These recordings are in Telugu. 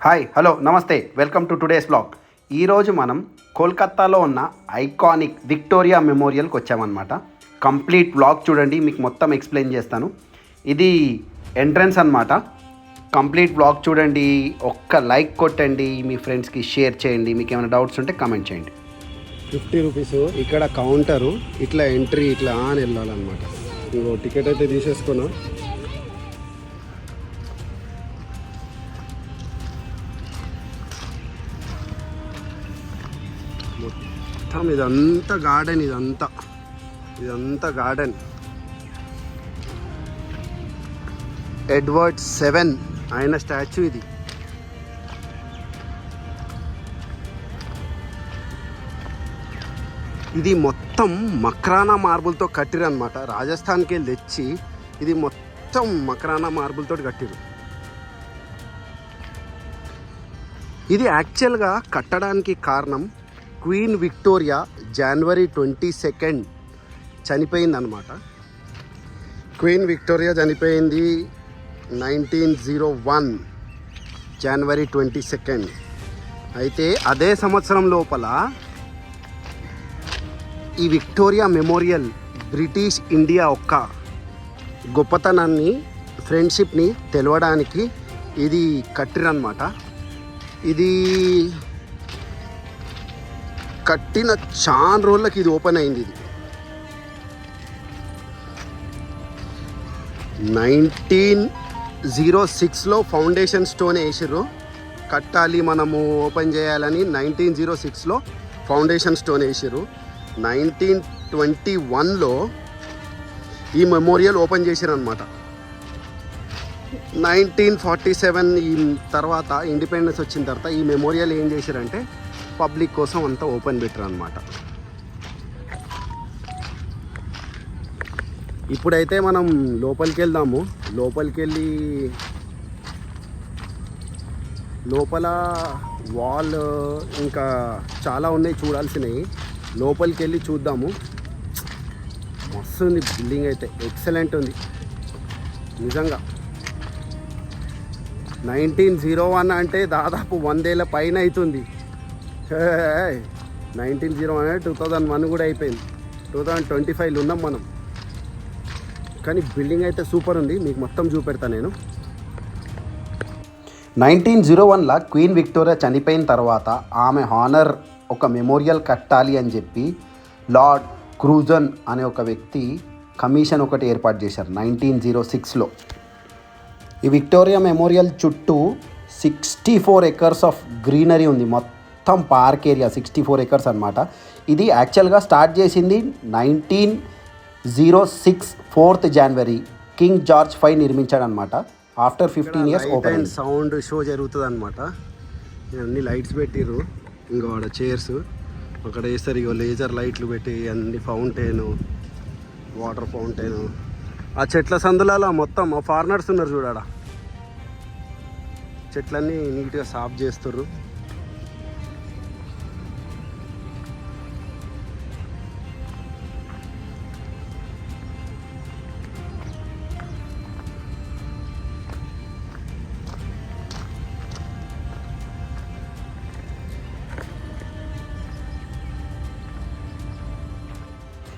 హాయ్ హలో నమస్తే వెల్కమ్ టు టుడేస్ బ్లాగ్. ఈరోజు మనం కోల్కత్తాలో ఉన్న ఐకానిక్ విక్టోరియా మెమోరియల్కి వచ్చామన్నమాట. కంప్లీట్ బ్లాగ్ చూడండి, మీకు మొత్తం ఎక్స్ప్లెయిన్ చేస్తాను. ఇది ఎంట్రన్స్ అన్నమాట. కంప్లీట్ బ్లాగ్ చూడండి, ఒక్క లైక్ కొట్టండి, మీ ఫ్రెండ్స్కి షేర్ చేయండి. మీకు ఏమైనా డౌట్స్ ఉంటే కామెంట్ చేయండి. 50 రూపీస్ ఇక్కడ కౌంటరు, ఇట్లా ఎంట్రీ ఇట్లా అని వెళ్ళాలన్నమాట. ఇంకో టికెట్ అయితే తీసేసుకున్నా. మొత్తం ఇదంతా గార్డెన్, ఇదంతా గార్డెన్. ఎడ్వర్డ్ 7 ఆయన స్టాచ్యూ ఇది. ఇది మొత్తం మక్రానా మార్బుల్తో కట్టిరు అనమాట. రాజస్థాన్కి వెళ్ళి తెచ్చి ఇది మొత్తం మక్రానా మార్బుల్తో కట్టిరు. ఇది యాక్చువల్గా కట్టడానికి కారణం క్వీన్ విక్టోరియా జనవరి 22 చనిపోయింది అనమాట. క్వీన్ విక్టోరియా చనిపోయింది 1901 జనవరి 22. అయితే అదే సంవత్సరం లోపల ఈ విక్టోరియా మెమోరియల్ బ్రిటిష్ ఇండియా యొక్క గొప్పతనాన్ని, ఫ్రెండ్షిప్ని తెలవడానికి ఇది కట్టిరన్నమాట. ఇది కట్టిన చాలా రోజులకి ఇది ఓపెన్ అయింది. ఇది 1906లో ఫౌండేషన్ స్టోన్ వేసిర్రు. కట్టాలి మనము ఓపెన్ చేయాలని 1906లో ఫౌండేషన్ స్టోన్ వేసిర్రు. 1921లో ఈ మెమోరియల్ ఓపెన్ చేసిర్రు అనమాట. 1947 ఈ తర్వాత, ఇండిపెండెన్స్ వచ్చిన తర్వాత ఈ మెమోరియల్ ఏం చేశారంటే పబ్లిక్ కోసం అంతా ఓపెన్ పెట్టారు అనమాట. ఇప్పుడైతే మనం లోపలికి వెళ్దాము. లోపలికి వెళ్ళి లోపల వాల్ ఇంకా చాలా ఉన్నాయి చూడాల్సినవి. లోపలికి వెళ్ళి చూద్దాము. మస్తు ఉంది బిల్డింగ్ అయితే, ఎక్సలెంట్ ఉంది నిజంగా. 1901 అంటే దాదాపు 100 ఏళ్ళ పైన అవుతుంది. 1901 అంటే 2001 కూడా అయిపోయింది. 2025లో ఉన్నాం మనం. కానీ బిల్డింగ్ అయితే సూపర్ ఉంది, మీకు మొత్తం చూపెడతా నేను. 1901లో క్వీన్ విక్టోరియా చనిపోయిన తర్వాత ఆమె హానర్ ఒక మెమోరియల్ కట్టాలి అని చెప్పి లార్డ్ క్రూజన్ అనే ఒక వ్యక్తి కమిషన్ ఒకటి ఏర్పాటు చేశారు 1906లో. ఈ విక్టోరియా మెమోరియల్ చుట్టూ 64 ఎకర్స్ ఆఫ్ గ్రీనరీ ఉంది. మొత్తం పార్క్ ఏరియా 64 ఎకర్స్ అనమాట. ఇది యాక్చువల్గా స్టార్ట్ చేసింది 1906 4th జనవరి కింగ్ జార్జ్ 5 నిర్మించాడు అనమాట. After 15 years open sound show జరుగుతుంది అనమాట. అన్ని లైట్స్ పెట్టిర్రు, ఇంకా ఆడ చైర్స్ అక్కడ వేస్తారు. ఇక లేజర్ లైట్లు పెట్టి అన్ని ఫౌంటైను, వాటర్ ఫౌంటైను. ఆ చెట్ల సందులలో మొత్తం ఆ ఫారినర్స్ ఉన్నారు చూడాడ. చెట్లన్నీ నీట్గా సాఫ్ చేస్తుర్రు.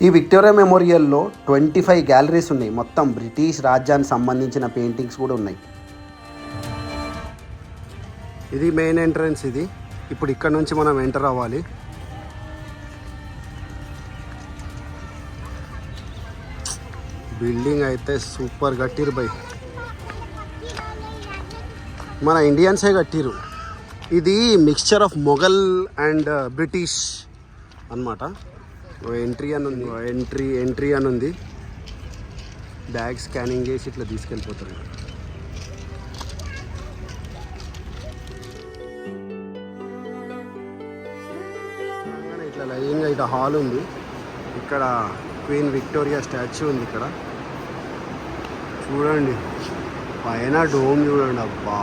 ఈ విక్టోరియా మెమోరియల్లో 25 గ్యాలరీస్ ఉన్నాయి. మొత్తం బ్రిటిష్ రాజ్యానికి సంబంధించిన పెయింటింగ్స్ కూడా ఉన్నాయి. ఇది మెయిన్ ఎంట్రన్స్. ఇది ఇప్పుడు ఇక్కడ నుంచి మనం ఎంటర్ అవ్వాలి. బిల్డింగ్ అయితే సూపర్ కట్టిరు బై, మన ఇండియన్సే కట్టిరు. ఇది mixture of Mughal and British అన్నమాట. ఎంట్రీ అని ఉంది, ఎంట్రీ అని ఉంది. బ్యాగ్ స్కానింగ్ చేసి ఇట్లా తీసుకెళ్ళిపోతారు. ఇట్లా లైన్గా ఇట్లా హాల్ ఉంది. ఇక్కడ క్వీన్ విక్టోరియా స్టాచ్యూ ఉంది. ఇక్కడ చూడండి, పైన డోమ్ చూడండి. అబ్బా,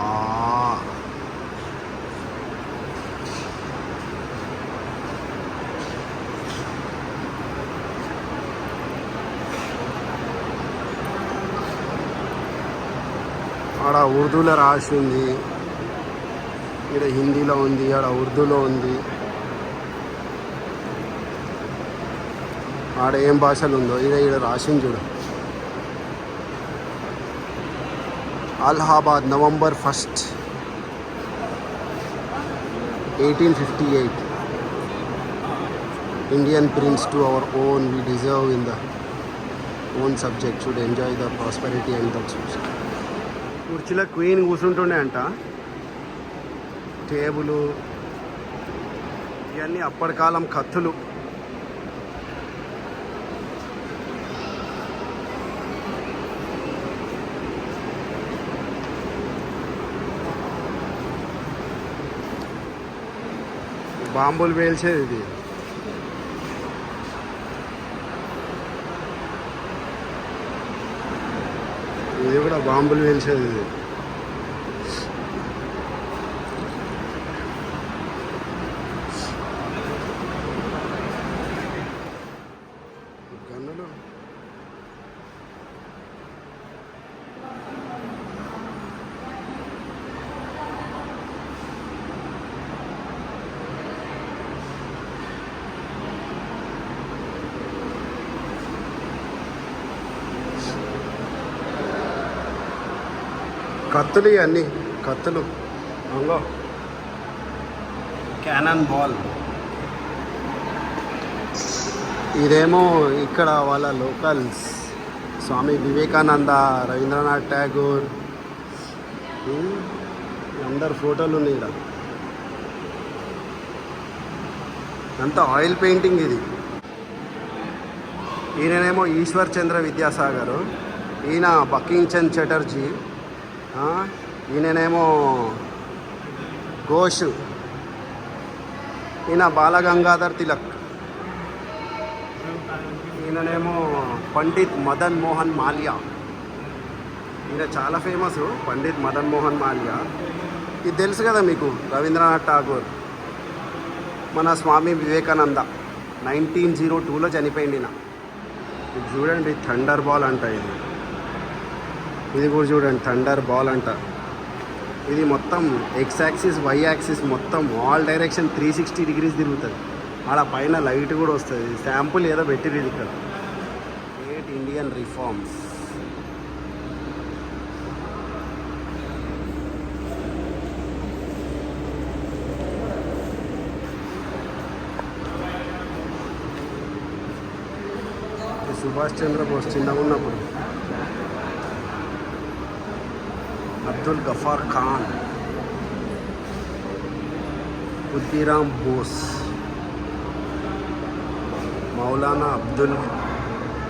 ఆడ ఉర్దూలో రాసి ఉంది. ఇక్కడ హిందీలో ఉంది, ఆడ ఉర్దూలో ఉంది, ఆడ ఏం భాషలు ఉందో ఈడ రాసింది చూడు. Allahabad November 1st, 1858. Indian prince to our own, we deserve in the own subject, should enjoy the prosperity and that such. కుర్చీలో క్వీన్ కూర్చుంటుండే అంట. టేబుల్ ఇవన్నీ అప్పటి కాలం కత్తులు. బాంబులు పేల్చేది ఇది. ఇది కూడా బాంబులు పేల్చేది ఇది. గన్నులు కత్తులు, ఇవన్నీ కత్తులు. అందులో క్యానన్ బాల్. ఇదేమో ఇక్కడ వాళ్ళ లోకల్స్, స్వామి వివేకానంద, రవీంద్రనాథ్ ఠాగూర్, అందరు ఫోటోలు ఉన్నాయి ఇక్కడ. అంతా ఆయిల్ పెయింటింగ్ ఇది. ఈయననేమో ఈశ్వర్ చంద్ర విద్యాసాగర్, ఈయన బకింగ్చంద్ చటర్జీ, ఈయననేమో ఘోష్, ఈయన బాలగంగాధర్ తిలక్, ఈయననేమో పండిత్ మదన్ మోహన్ మాల్యా. ఈయన చాలా ఫేమస్, పండిత్ మదన్ మోహన్ మాల్యా. ఇది తెలుసు కదా మీకు, రవీంద్రనాథ్ ఠాగూర్. మన స్వామి వివేకానంద 1902లో చనిపోయింది. ఇది చూడండి, థండర్ బాల్ అంట ఇది. ఇది కూడా చూడండి, థండర్ బాల్ అంట. ఇది మొత్తం ఎక్స్ యాక్సిస్, వై యాక్సిస్ మొత్తం ఆల్ డైరెక్షన్ 360 degrees తిరుగుతుంది. ఆడ పైన లైట్ కూడా వస్తుంది. శాంపుల్ ఏదో పెట్టిరు ఇక్కడ. Great Indian reforms. Subhash Chandrabose చిన్నగా ఉన్నప్పుడు. అబ్దుల్ గఫార్ ఖాన్, ఖుద్దీరామ్ బోస్, మౌలానా అబ్దుల్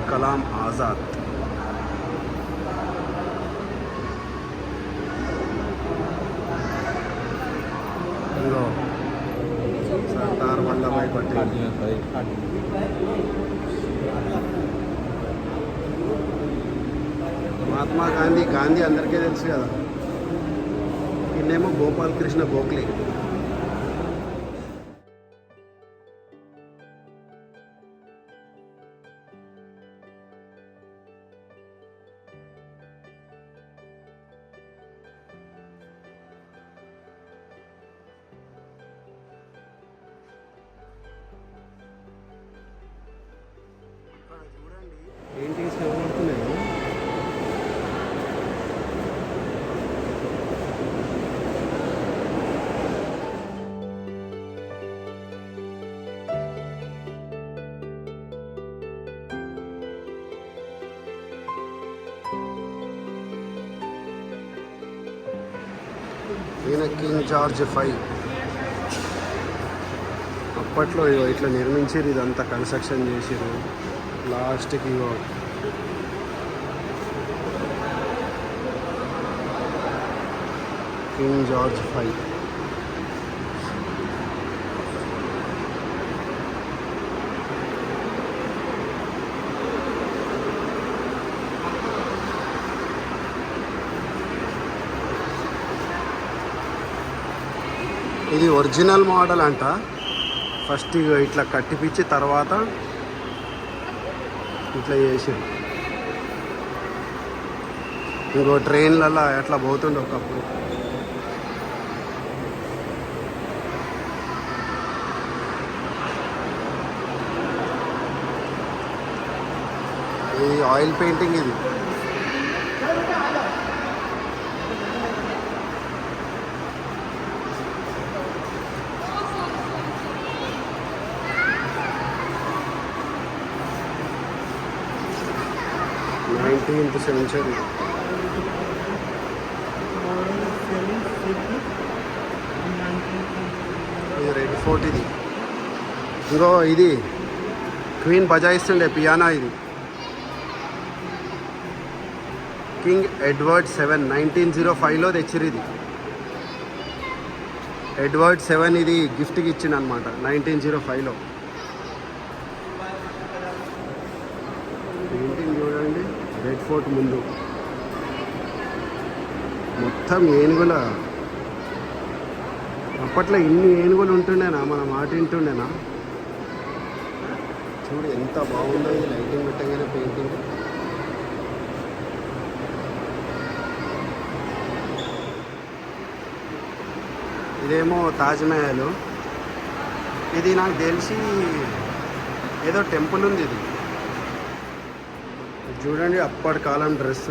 కలాం ఆజాద్. ఇంకో సర్దార్ వల్లభాయ్ పటేల్. మహాత్మా గాంధీ. గాంధీ అందరికీ తెలుసు కదా. ఇన్నేమో గోపాల్ కృష్ణ గోఖలే. చూడండి పెయింటింగ్స్ కనబడుతున్నాయి. ఈయన కింగ్ జార్జ్ 5. అప్పట్లో ఇట్లా నిర్మించారు, ఇదంతా కన్స్ట్రక్షన్ చేసారు. లాస్ట్కి కింగ్ జార్జ్ 5. ఇది ఒరిజినల్ మోడల్ అంట. ఫస్ట్ ఇట్లా కట్టిపిచ్చి తర్వాత ఇట్లా చేసారు. ఇంకో ట్రైన్లలో ఎట్లా పోతుండే ఒకప్పుడు. ఇది ఆయిల్ పెయింటింగ్ ఇది. Nineteenth century. ఇది రెడ్ ఫోర్ట్. ఇది ఇంకో ఇది క్వీన్ బజాయిస్తుండే పియానో. ఇది కింగ్ ఎడ్వర్డ్ 7 1905లో తెచ్చిరు. ఇది ఎడ్వర్డ్ 7 ఇది గిఫ్ట్కి ఇచ్చిండు అనమాట 1905లో. పెయింటింగ్ చూడండి, రెడ్ ఫోర్ట్ ముందు మొత్తం ఏనుగుల. అప్పట్లో ఇన్ని ఏనుగులు ఉంటుండేనా, మన మాట వింటుండేనా? చూడు ఎంత బాగుందో ఇది లైటింగ్ పెట్టగానే పెయింటింగ్. ఇదేమో తాజ్మహల్. ఇది నాకు తెలిసి ఏదో టెంపుల్ ఉంది. ఇది చూడండి అప్పటి కాలం డ్రెస్.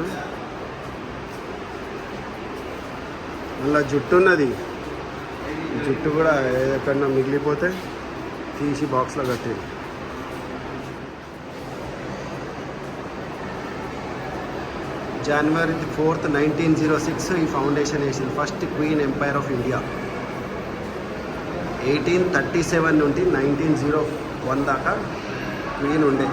మళ్ళీ జుట్టు ఉన్నది. జుట్టు కూడా ఎక్కడన్నా మిగిలిపోతే తీసి బాక్స్లో కట్టేది. January 4th 1906 ఈ ఫౌండేషన్ వేసింది. First queen empire of India. 1837 నుండి 1901 దాకా క్వీన్ ఉండే.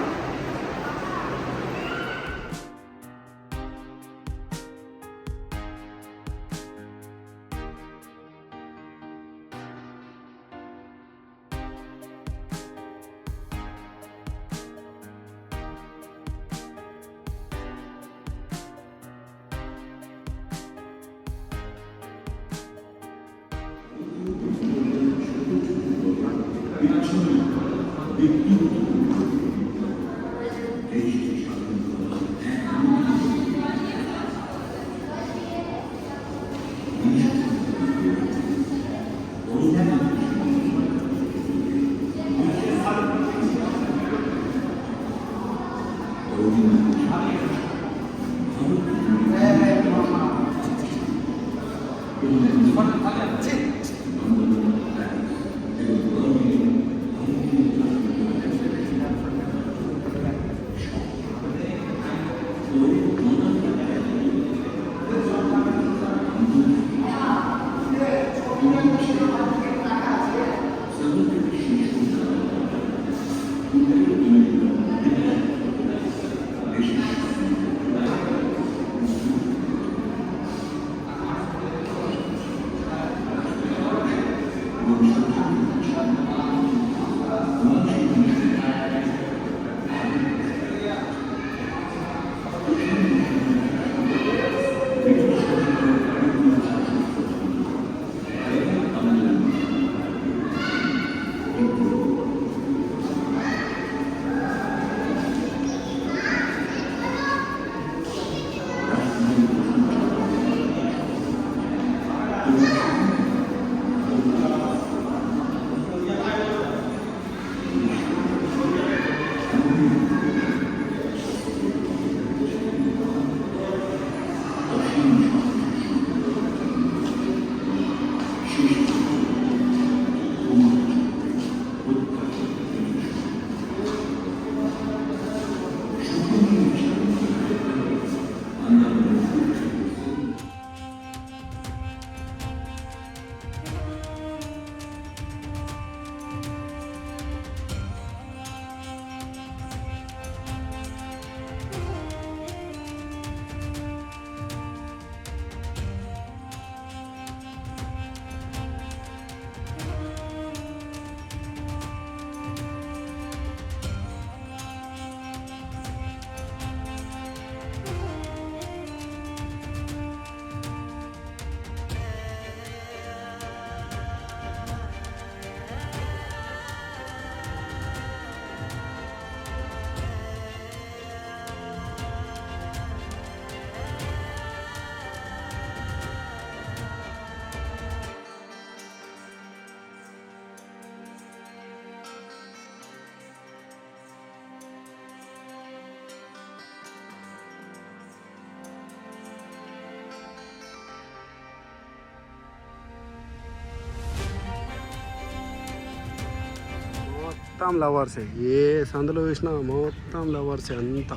మొత్తం లవర్సే, ఏ సందులో చూసినా మొత్తం లవర్సే. అంతా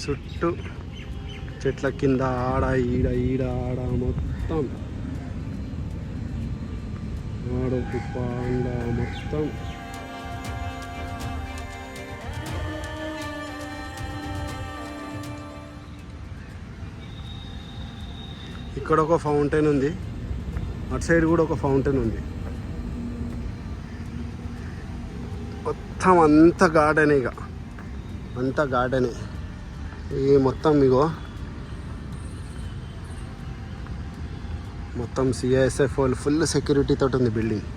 చుట్టూ చెట్ల కింద ఆడ ఈడ ఆడ మొత్తం ఆడొక పాండ మొత్తం. ఇక్కడ ఒక ఫౌంటైన్ ఉంది, అటు సైడ్ కూడా ఒక ఫౌంటైన్ ఉంది. మొత్తం అంత గార్డెనే, ఇక అంత గార్డెనే. ఈ మొత్తం ఇగో మొత్తం సిఐఎస్ఎఫ్ వాళ్ళు ఫుల్ సెక్యూరిటీ తోటి ఉంది బిల్డింగ్.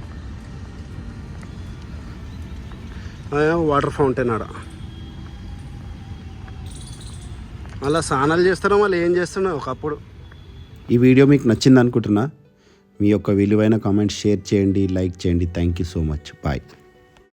వాటర్ ఫౌంటైన్ ఆడ అలా స్నానాలు చేస్తారో వాళ్ళు ఏం చేస్తున్నారు ఒకప్పుడు. ఈ వీడియో మీకు నచ్చింది అనుకుంటున్నా. మీ యొక్క విలువైన కామెంట్స్ షేర్ చేయండి, లైక్ చేయండి. Thank you so much. Bye.